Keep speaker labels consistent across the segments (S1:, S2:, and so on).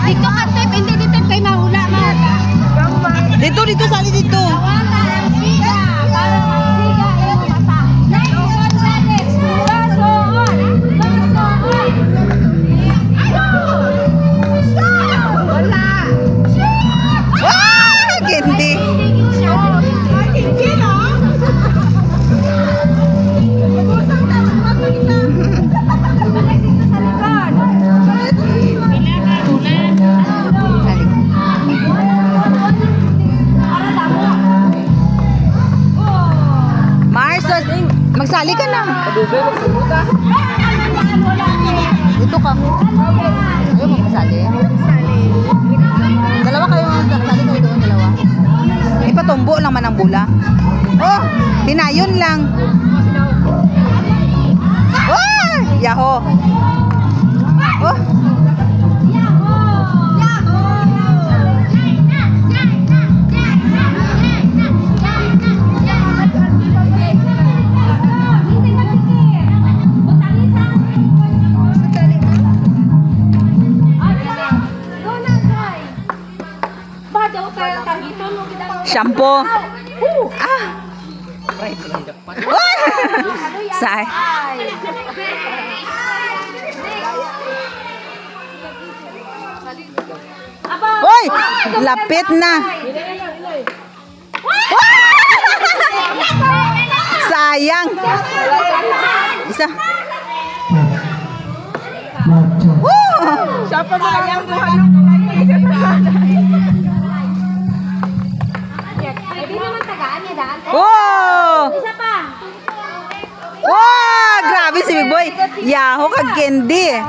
S1: Dito ka tip, hindi dito kay mahula man.
S2: Dito sali dito.
S1: Wala ang siga, para magsiga ang mata. Naison galit, basoon, basoon. Wala.
S2: Candy. Magsali ka na. Dito ka. Ayaw mo magsali. Dalawa kayo. Magsali kayo doon, dalawa. Ipatumbo lang man ang bula. Oh, hinayon lang. Oh, yaho. Oh. Shampoo. Ah. Oh. Say. Oy, lapit na. Sayang. Isa.
S1: Siya pa sayang buhay. Pwede naman tagaan niya daan.
S2: Oh!
S1: Isa pa.
S2: Oh, grabe si Big Boy. Yaho kag candy.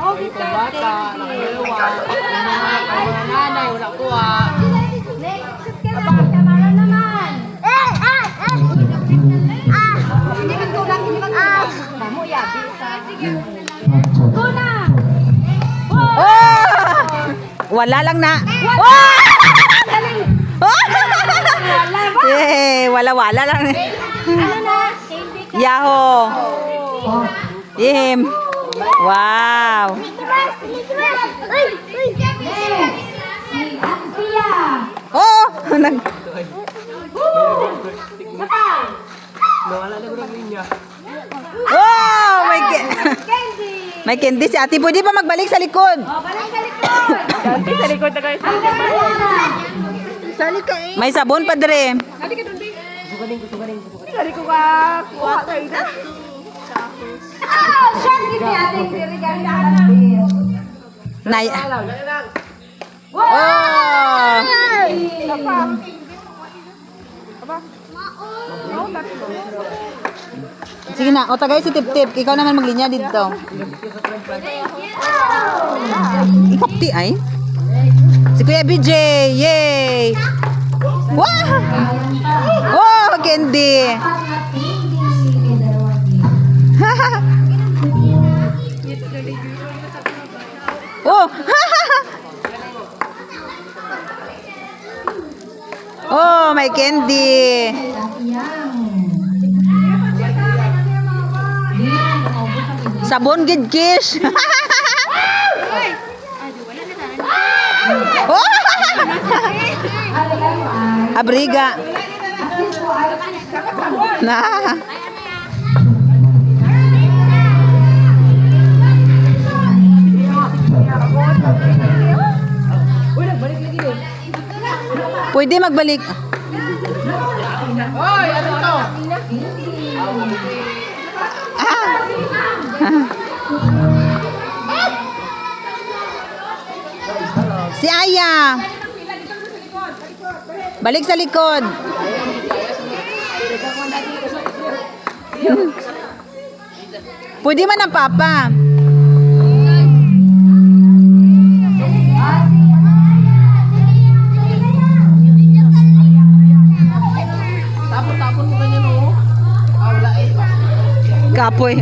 S1: Nanay, wala ko ah. Next, kamara naman. Hindi man tulang, hindi man tulang. Damo, yabi sa. Tuna!
S2: Oh! Wala lang na. Oh! Eh, wala lang.
S1: Ano na?
S2: Yaho. Yim. Wow.
S1: Siya!
S2: Oh, nag Oh,
S1: Candy!
S2: may candy si Ate. Pwede pa magbalik sa likod.
S1: Oh, balik sa likod!
S3: Candy sa likod na guys.
S1: Sali ka eh.
S2: May sabon pa dire.
S3: Sali ko ka. Kuha kayo na.
S1: Shot gini ating dirigan na natin.
S2: Nay.
S1: Wow!
S2: Oh. Sige na, o tagay si Tip-Tip. Ikaw naman maglinya dito. Ikapti ay. Si Kuya BJ. Yay! Wow! Oh, candy. Oh! Oh, may candy. Sabon gid kiss. Oh! Abriga. Na. Pwede magbalik.
S3: Hoy, ano to?
S2: Si Aya. Balik sa likod. Pwede man ang papa.
S3: Tapon mo ganyan oh. Wala eh.
S2: Kapoy.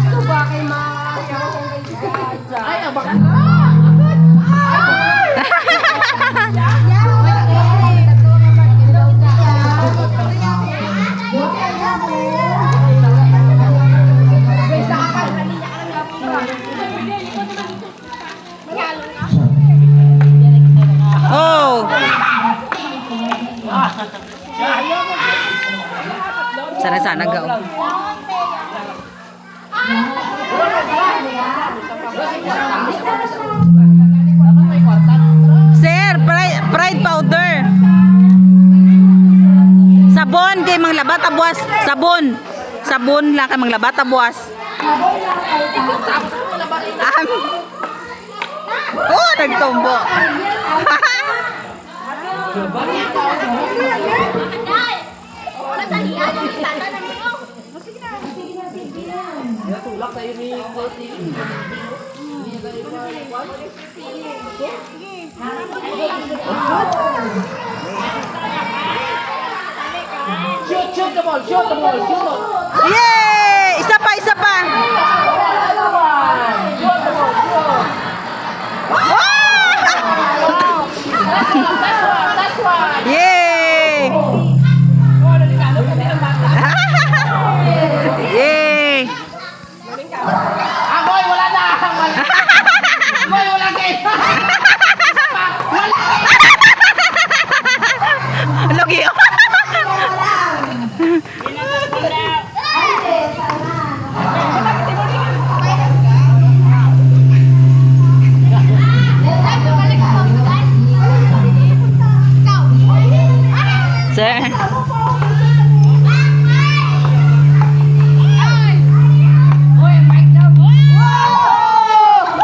S1: Ito ba kay
S3: Ay, abak.
S2: Sana gaw. Sir, pride powder. Sabon kay manglaba tabuas. Sabon lang kay manglaba tabuas. Oh, nagtumbo.
S3: Tulak tayo ni Coty. Shoot the ball, shoot the ball, shoot the ball.
S2: Yay! Isa pa.
S3: Shoot the ball, shoot. That's one.
S2: Yay! Yay!
S3: Amoy, wala na. Amoy, wala kayo.
S2: Logi. Sir.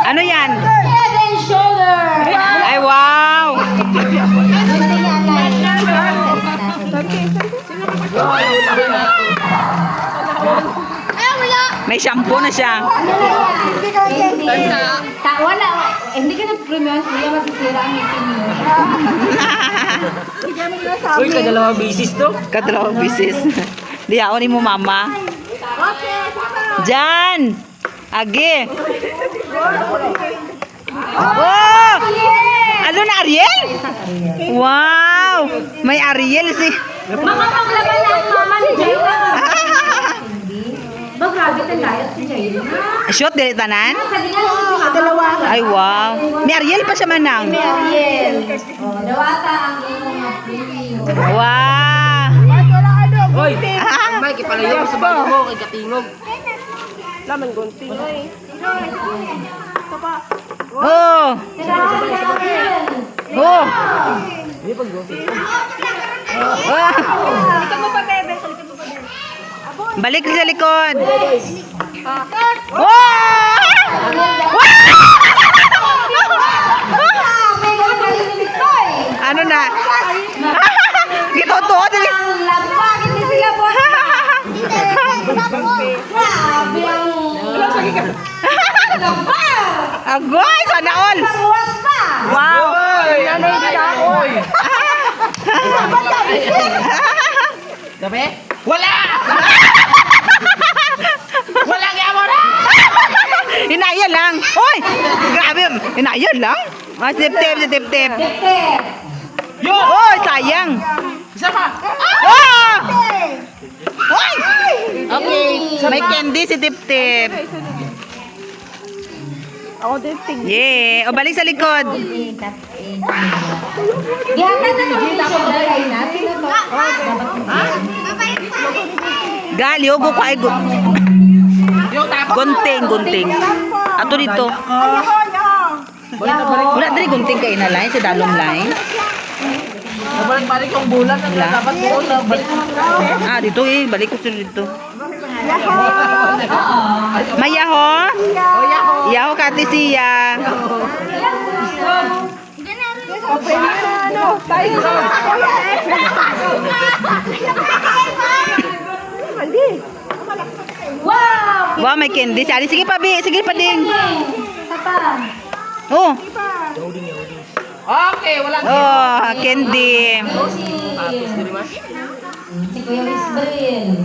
S2: Ano yan?
S1: Head and shoulder.
S2: Ay, wow! May shampoo na siya.
S1: Wala. Hindi ka nag-premium. Hindi masisira ang meeting mo.
S3: Uy, kadalawang bisis to.
S2: Kadalawang bisis. Di ako ni mo, mama. Jan! Agi! Oh! Ano na, Ariel? Wow! May Ariel si...
S1: Makapaglaban ng mama ni Jayla. Ba, grabe ang layat si Jayla.
S2: Shoot, dili tanan?
S1: Sabi nga lang si Dalawa.
S2: Ay, wow. May Ariel pa siya manang.
S1: Ariel. Dawata ang iyong premium.
S2: Wow!
S3: Uy, Mike, ipalayo mo sa bago mo kay Katingog. Laman gunting.
S2: Oh! Oh!
S3: Hindi pag gunting.
S2: Ah! Balik sa likod. Oh! Ano na? Gitoto.
S1: Ang labag, hindi sila po. Grabe ang...
S2: Agoy! Sana all!
S1: Buwas pa.
S2: Wow!
S3: Nanay ka, oy. Gabi? Wala! Wala kaya mo na!
S2: Inaya lang! Uy! Grabe! Inaya lang! Tip.
S1: Tete.
S3: Yo!
S2: Uy! Sayang!
S3: Isa pa!
S2: Oh! Uy!
S3: Okay.
S2: May candy si Tip.
S3: Ako din ting.
S2: Yeah! O balik sa likod!
S1: Gihatan na naman yung shoulder ay na. Sino to?
S2: Gali, huwag ko ay
S3: Yo, tapos.
S2: gunting. Ato dito. Wala dali gunting kay na line, sa dalong line.
S3: Nabalik-balik yung bulan na
S2: Wala.
S3: dapat mo na balik.
S2: Ah, dito eh. Balik ko dito. Mayaho? Yaho kati siya.
S1: Wow!
S2: Wow, may candy. Sige pa, Bi. Sige pa, ding.
S1: Sapa.
S2: Oh.
S3: Okay, wala.
S2: Oh, candy.
S1: Si Kuya Wisbril.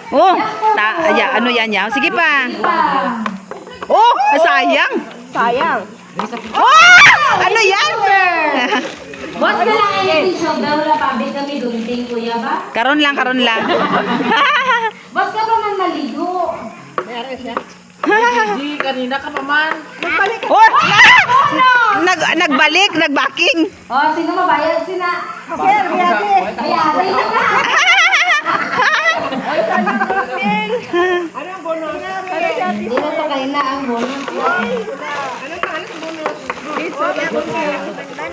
S2: Oh, ano yan, yaw. Sige pa. Oh, sayang. Oh, ano yan?
S1: Boss na lang yung shoulder. Wala pabit kami gunting, kuya ba?
S2: Karon lang.
S1: Boss ka pa man maligo.
S3: Hindi, kanina ka pa man.
S2: Oh, nagbacking.
S1: Oh, sino mabayad? Sina? Bayari na ka.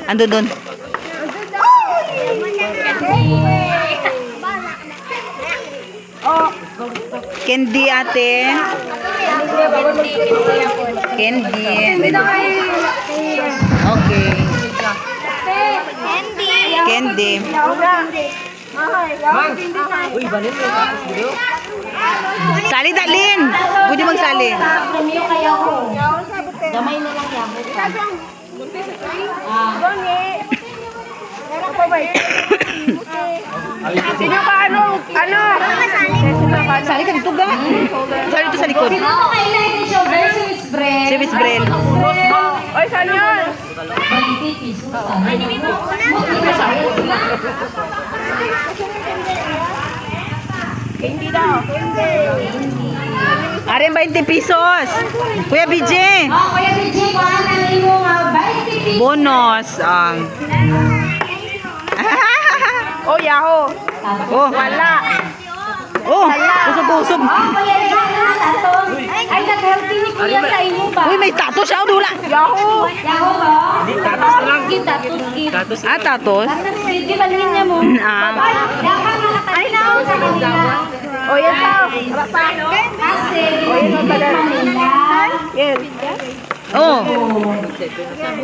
S2: Ando doon. Candy ate. Candy. Okay. Candy.
S3: Uy, balin mo. Tapos video.
S2: Sali dalin. Pwede magsali.
S1: Gamay na lang yan.
S4: Sino ka ano? Ano?
S2: Sali ka dito ga. Sali dito sa likod. Service Brel.
S4: Oy, saan yan? Hindi daw.
S2: Ari 20 pesos. Kuya BJ.
S1: Kuya BJ, kuhaan ang imong 20 pesos.
S2: Bonus.
S4: Oh, Yahoo.
S2: Oh.
S4: Wala.
S2: Oh, usog-usog.
S1: Kuya John, tatos. Ay, nag-healthy ni Kuya sa imo ba?
S2: Uy, may tato siya. Dula.
S4: Yahoo.
S1: Yaho ba?
S3: Hindi, tatos na lang.
S1: Tatos,
S3: Tatos na
S2: Ah, tatos.
S1: Di ba linya mo?
S2: Ah.
S1: Dapat nakatayo na ako sa kanila.
S4: Oh, yan daw.
S1: Kasi, hindi kanila.
S4: Yan.
S2: Oh.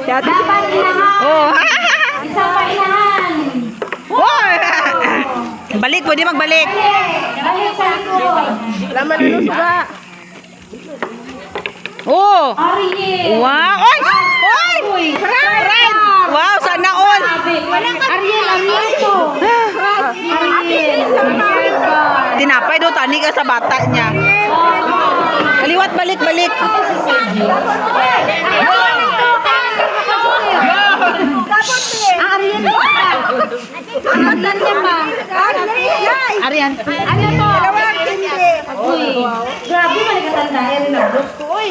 S1: Dapat inahan.
S2: Oh.
S1: Isang pa inahan.
S2: Oh. Balik, pwede magbalik.
S1: Balik sa likod.
S4: Laman na ng suga.
S2: Oh.
S1: Ariel.
S2: Wow. Oy! Oy! Right! Wow, sana all.
S1: Ariel to. Ariel.
S2: Tinapay daw tani ka sa bata niya. Kaliwat, balik, balik.
S1: Ariel.
S2: Arian.
S1: Ano to? Uy. Grabe man katanda yan na bros ko. Uy.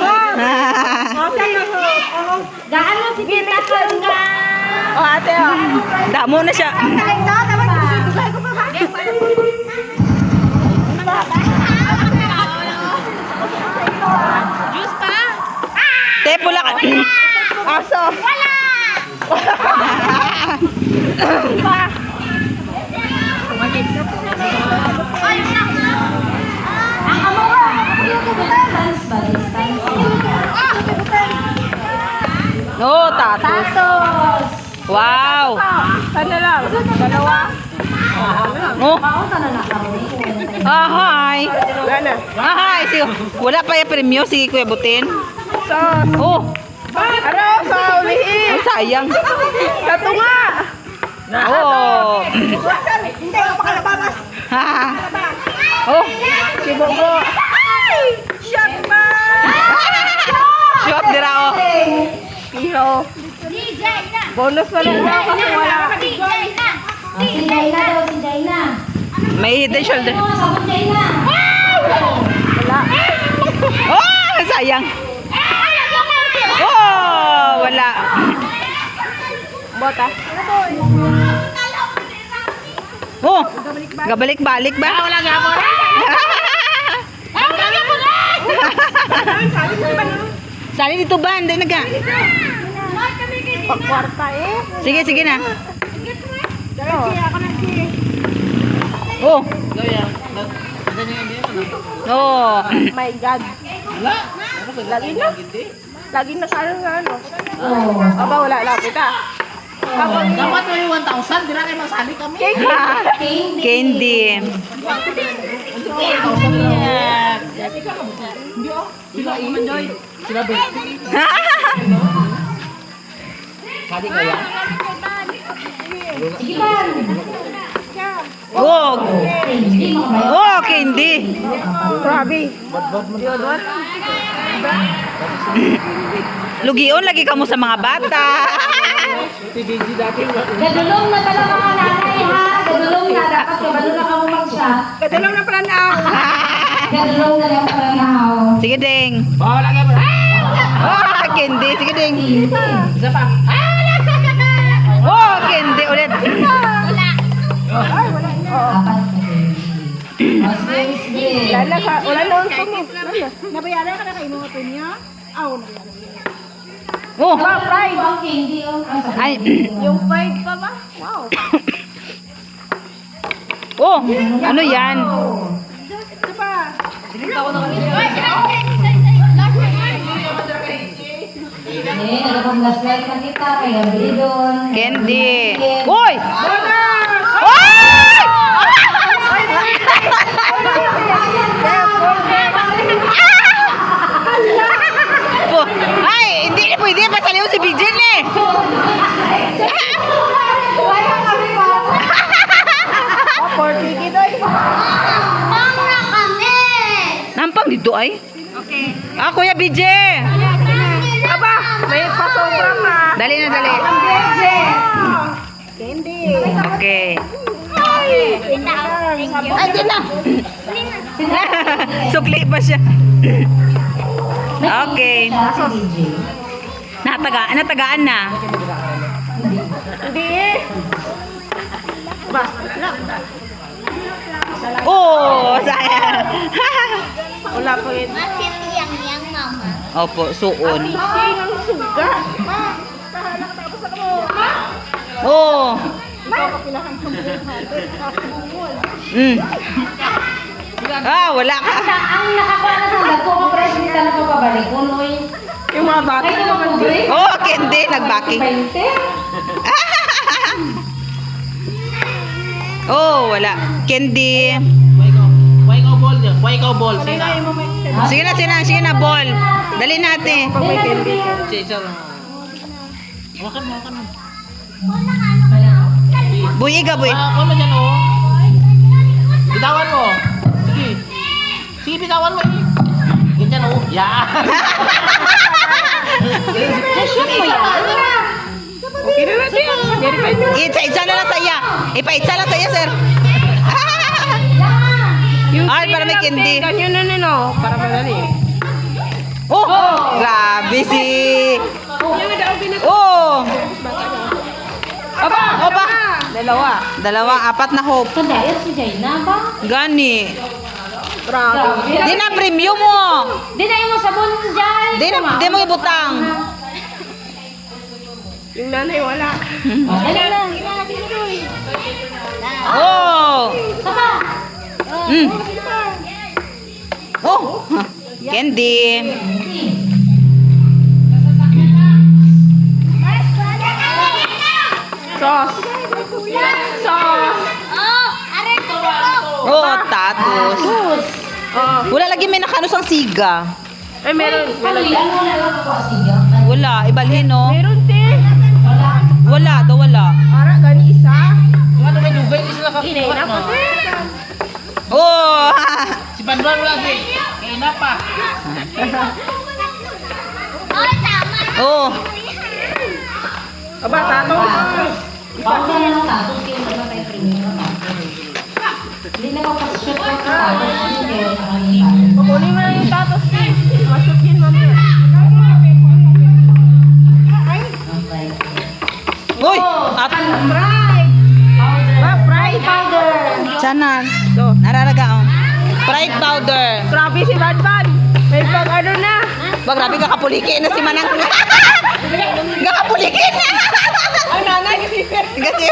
S1: Gaano si Tita Kanga?
S4: Oh, ate, oh.
S2: Damo na siya. Te, pula ka.
S4: Aso.
S1: Ang amo ka. Distance ba? Distance.
S2: Oh, tatos.
S1: Tasos.
S2: Wow.
S4: Sana lang. Dalawa.
S2: Oh.
S1: Pauta na nakawin.
S2: Hi.
S4: Wala na.
S2: Hi. Sige, wala pa yung premyo. Sige, Kuya Butin.
S4: Sos.
S2: Oh.
S4: Araw sa ulihin.
S2: Ay, sayang.
S4: Sa tunga.
S2: Oh.
S4: Hindi ka pakalabas.
S2: Oh.
S4: Si Bobo. Shot ba?
S2: Shot dira oh.
S4: Piho. Bonus na lang daw kasi wala.
S1: Si Jaina daw, si Jaina.
S2: May hidden shoulder.
S1: Ano, sabon Jaina.
S4: Wala.
S2: Oh, sayang. Oh, wala.
S4: Bota.
S2: Oh, gabalik-balik ba? Wala nga mo. Sali dito ba? Hindi naga.
S4: Pagkwarta eh.
S2: Sige, sige na. Oh. Oh.
S4: My God. Lagi na. Lagi na sa ano.
S1: Oh.
S4: Aba, wala. Lapit ah.
S3: Dapat may 1,000. Di na kayo masali kami.
S2: Candy.
S3: Sila Iman Joy. Sila Betty. Sali kaya?
S1: Sige man.
S2: Oh.
S1: Hindi makabayo.
S2: Oh, candy.
S4: Grabe.
S2: Lugion lagi kamo sa mga bata.
S3: Si Daisy dati.
S1: Gadulong na tala mga nanay ha. Gadulong na. Dapat gadulong na kamo mag-shot.
S4: Kadulong na pala na.
S1: Gadulong na lang para na ako.
S2: Sige, Ding.
S3: Wala ka mo.
S2: Oh, candy. Sige, Ding.
S3: Isa pa.
S2: Oh, candy ulit.
S1: Apat na din.
S4: Wala na. Wala na.
S5: Nabayaran ka na kay mga niya?
S2: Oh!
S4: Pride.
S2: Ay!
S4: Yung pride pa ba? Wow.
S2: Oh! Ano yan?
S4: Ito pa.
S1: Nagpag-last life na kita, kaya bili doon.
S2: Candy! Uy! Uy! Po, ay, hindi pwede pasaliw si Bijen eh. Nampang dito ay?
S4: Okay.
S2: Ah, Kuya BJ!
S4: Aba, may pasobra pa.
S2: Dali na, dali.
S4: Candy.
S2: Okay.
S4: Ay,
S2: Ay, na. Sukli pa siya. Okay. Natagaan na.
S4: Hindi eh. Ba,
S2: Oh, sayang.
S4: wala pa yun.
S2: Opo, suon.
S4: Ang suga. Ma, tahala ka tapos ako.
S2: Oh.
S4: Ikaw ka pinakang
S2: Mm. Ah, wala ka.
S1: Ang nakakuha na sa dagko ko, presidenta na papabalik ko, Noy.
S4: Yung mga bata
S1: Ay,
S4: naman
S1: naman,
S4: din.
S2: Oh, Candy, nagbaki.
S1: 20.
S2: Oh, wala. Candy.
S3: Why ikaw ball? Sina?
S2: Sige na, ball. Dali natin.
S4: Pag may candy.
S3: Wakan mo.
S2: Buy, iga, buy.
S3: Ako na dyan, oh. Bitawan mo. Sige. Sige, bitawan mo. Ganyan, oh. Yan.
S4: Okay na natin. Verify nyo.
S2: Isa na lang sa iya. Ipa-isa lang sa iya, sir. Ay, para may candy.
S4: Ganyan na nino. Para madali.
S2: Oh, grabe si... Oh. Aba. Dalawa, apat na hope.
S1: Kadayat si Jaina ba?
S2: Gani.
S4: Grabe.
S2: Di na premium mo.
S1: Di na yung sabon dyan.
S2: Di mo ibutang.
S4: Yung nanay wala.
S1: Dali lang.
S2: Oh.
S1: Saka.
S2: Mm. Oh. Candy.
S4: Sauce. Sauce.
S2: Oh, tatos.
S4: Oh.
S2: Wala lagi may nakanusang siga.
S4: Ay, meron.
S1: Kaloy, ano na lang ako siya?
S2: Wala, ibalhin no.
S4: Meron, te.
S2: Wala, daw wala.
S4: Ara, gani isa.
S3: Ano may dugay? Isa na
S4: Inay na pa, te.
S2: Oh.
S3: Si Banban wala din. Kaya na pa.
S2: Oh.
S4: Aba, tato.
S1: Bakit na lang tatos kayo na kay premium? Hindi na mapashoot ko sa tatos. Hindi na nakalimutan.
S4: Kukunin mo na yung tatos, te. Masuk yun, mamaya. Ay,
S1: Okay.
S2: Uy, at
S4: fried. Ba, fried powder.
S2: sana. Nararaga oh. Fried powder.
S4: Grabe si Banban. May pag ano na.
S2: Ba, grabe kakapuliki na si Manang. Kakapuliki na.
S4: Ay, nanay kasi.
S2: Kasi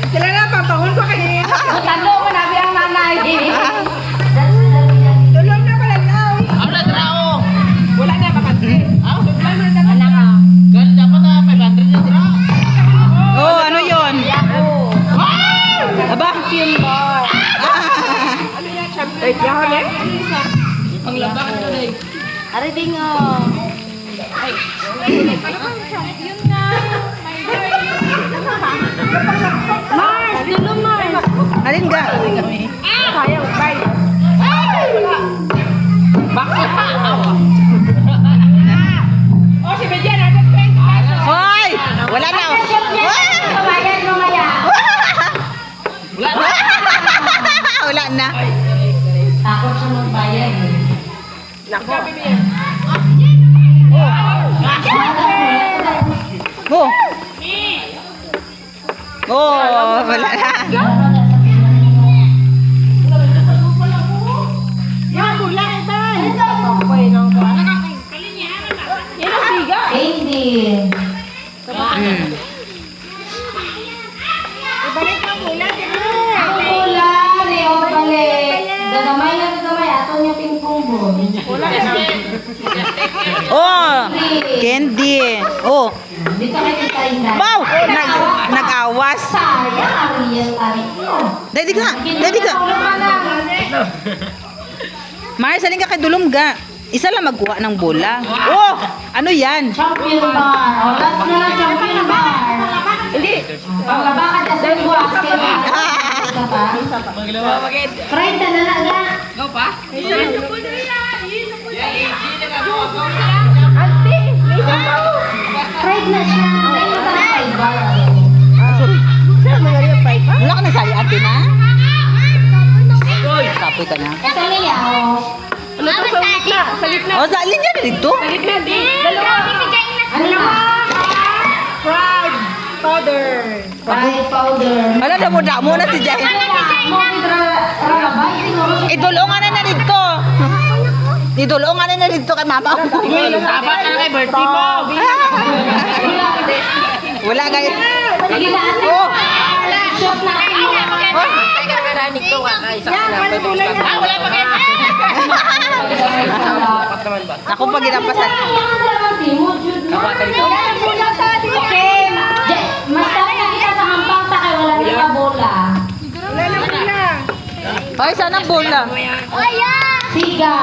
S4: Sila na, papahol ko kanina.
S1: Tando ko nabi ang nanay.
S4: Tulog na pala daw.
S3: Ano na trao?
S4: Wala na, bakante.
S3: Ah?
S4: Supply mo na dapat.
S1: Anak ka.
S3: Ganun dapat na 500 na trao.
S2: oh, ano 'yon? Aba.
S4: Bar. Ano yan, champion? Ay, yahan eh.
S3: Ang laba ka na eh.
S1: Ari ding
S4: Mars, dulo Mars.
S2: Alin ga?
S4: Sayang, bye.
S3: Bakit pa? Awa.
S4: Oh, si Bedian, ano 20 pesos?
S2: Hoy! Wala na.
S1: Kabayan mamaya.
S3: Wala na.
S2: Wala na.
S1: Takot siya magbayad.
S4: Nako.
S2: Oh. Oh, wala na.
S4: Yan, bulan ba? Okay, no ba?
S2: Oh, candy. Oh,
S1: Dito kay Tita Inday.
S2: wow! Nag-awas.
S1: Sayang, Ariel tayo.
S2: Dali ka, dali ka. Mars, salin ka kay Dulong ga. Isa lang magkuha ng bola. Oh, ano yan?
S1: Champion bar. O, last na lang champion bar.
S4: Hindi.
S1: Pangaba ka dyan sa basket. Isa pa? Fried na na lang.
S4: Ante, may isa pa.
S1: Fried na siya. Ayun na lang fried bar.
S4: Saan mo yung fight?
S2: Wala ka nasali ate na? Kapoy ka na.
S1: Ito niya, o.
S4: Ano to sa gitna? Sa gitna.
S2: Oh, salin niya dito.
S4: Sa gitna, di. Dalawa.
S1: Ano na?
S4: Fried powder.
S1: Fried powder.
S2: Wala na mo na si Jai. Idulungan na dito. Idulungan na dito kay mama.
S3: Tama ka na kay birthday mo.
S2: Wala kayo.
S1: Sige na ate.
S2: Oh.
S1: Shot na kayo.
S3: Wala pa kayo.
S2: Ako pag ginampasan.
S1: Okay. Mas kami na kita sa hampang ta kay wala na bola.
S2: Ay, sana bola.
S1: Siga.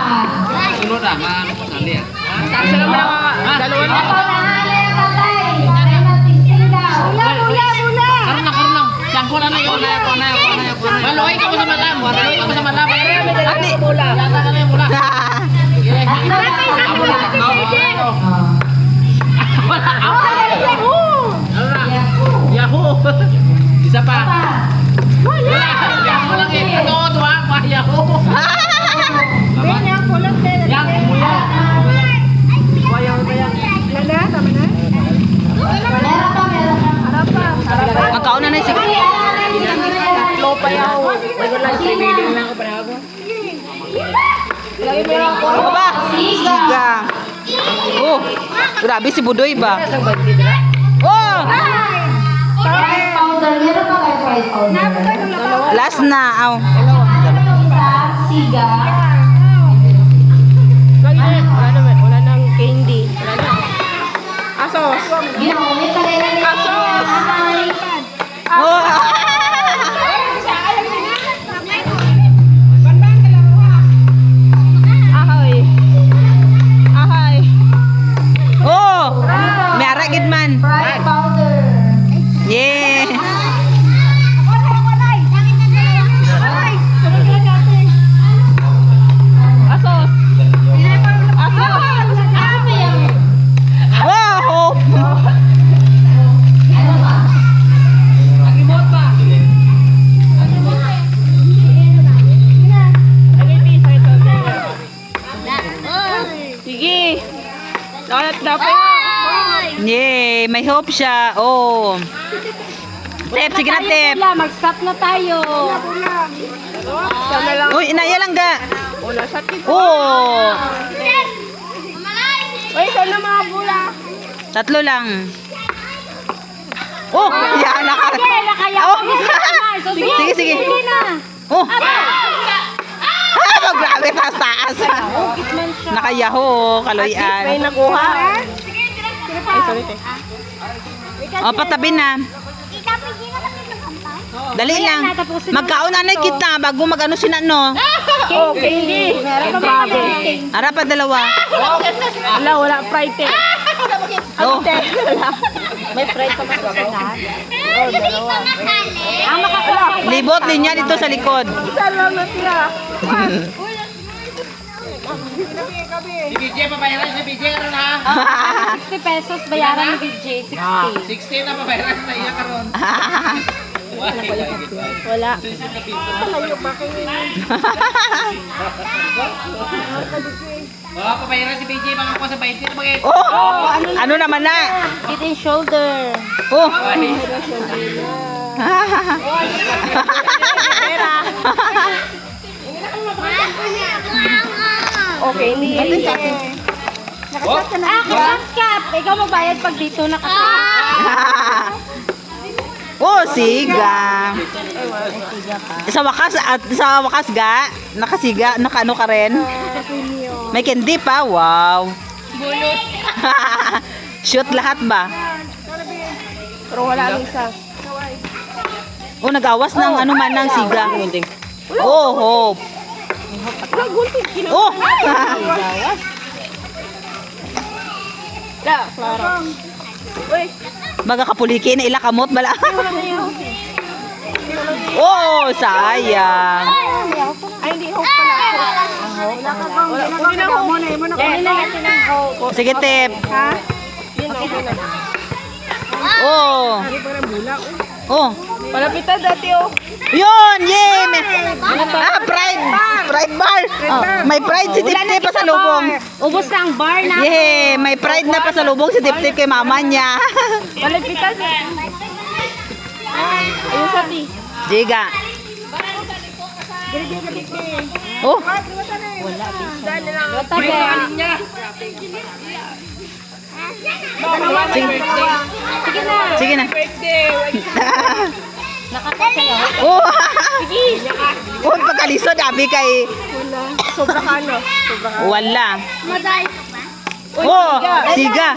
S3: Sunod na, maano pa sali yan.
S4: Dalawa na.
S1: Ako na hali ang tatay. Para matisting daw.
S3: Karoon lang. Siyang ko na na yun. Maluhay ka mo sa malam. Maluhay ka mo sa malam.
S2: Ate.
S4: Bola.
S3: Lata ka na yung mula. Yahoo! Isa pa. Wala. Yahoo lang eh. Ito, tuwa. Yahoo.
S4: Yan, kulang din.
S3: Yan, kuya.
S4: Wayaw ba yan? Yan na, tama na.
S1: Meron pa.
S4: Harap pa. Harap pa.
S2: Magkaon na sige.
S4: Tatlo pa yaw. Regular training lang ko pa ako. Lagi meron ko.
S2: Ano ba? Siga. Oh, grabe si Budoy ba? Oh,
S1: Fried powder. Meron pa kayo fried powder.
S2: last na. Aw.
S1: Isa, siga.
S4: Wala nang candy. Wala na. Asos.
S1: Ginamit talaga nila. Ay.
S2: Oh.
S4: Ahoy. Ahoy.
S2: Oh, may aragid man.
S1: Fried powder.
S2: Yeah.
S4: Asos. Asos.
S2: Wow.
S1: Ano ba?
S4: Sige. Dapat.
S2: Yay, may hope siya. Oh. Tep, sige na, Tep.
S1: Mag-stop na tayo.
S4: Sana lang.
S2: Uy, inaya lang ga.
S4: Wala sakit.
S2: Oh.
S4: Uy, sana mga bula.
S2: Tatlo lang. Oh, yan naka. Oh. Sige, sige. Oh. Ah, grabe taas. Nakayaho,
S4: May
S2: kaloyan.
S4: nakuha. Ay, sorry, te.
S2: Oh, patabi na. Dali lang. Magkaon na kita bago magano sina no.
S4: Okay. Meron pa ba?
S2: Ara pa dalawa.
S4: Wala fried te.
S2: Oh.
S4: Wala. May fried pa mas lahat. Oh, dalawa.
S2: Libot linya dito sa likod.
S4: Isa lang natira.
S3: Si BJ, pabayaran si BJ karon ha.
S1: 60 pesos bayaran ni BJ. 60.
S3: 16 na pabayaran na iya karon.
S4: Wala. Malayo pa kayo.
S3: Oh, pabayaran si BJ mga ko sa 20 na bagay.
S2: Oh, ano naman na?
S1: Head and shoulder.
S2: Oh.
S4: Okay, hindi.
S1: Cap. Ikaw magbayad pag dito
S2: Oh, siga. Sa wakas ga, nakasiga, nakano ka rin. May candy pa, wow.
S4: Bonus.
S2: Shoot lahat ba?
S4: Pero wala ang isa.
S2: O nagawas ng ano man ng siga. Oh, hope.
S4: Wala, gunting. Kilo.
S2: Oh.
S4: Da, Clara. Uy.
S2: Baga kapuliki na ila kamot bala. Oh, sayang.
S4: Ay, hindi hope pala. Wala ka bang ginagawa mo na yun. Dali na natin ang hope.
S2: Sige, Tip.
S4: Ha? Yun na, yun na.
S2: Oh. Oh.
S4: Palapitan dati oh.
S2: Yun, yay! Pride! Pride bar! Oh, may pride si Tip-Tip pa sa lubong.
S1: Ubus na ang bar na.
S2: Yay! May pride na pa sa lubong si Tip-Tip kay mama niya.
S4: Palapitan. Ayun sa ti.
S2: Jiga. Oh,
S4: Dali lang.
S2: sige.
S4: Sige na.
S2: Sige na.
S4: Birthday.
S1: Nakakasayaw.
S2: Oh! Oh, pagkalisod, abi kay...
S4: Wala. Sobra ka no. Sobra ka.
S2: Wala.
S1: Maday.
S2: Oh, siga.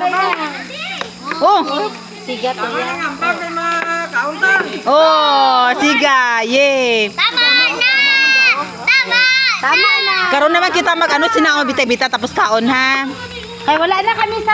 S2: Oh,
S1: Sigat na yan.
S2: oh, siga. Yay.
S1: Tama na.
S2: Karon naman kita mag-ano, sinao bita-bita tapos kaon ha.
S1: Kaya wala na kami sa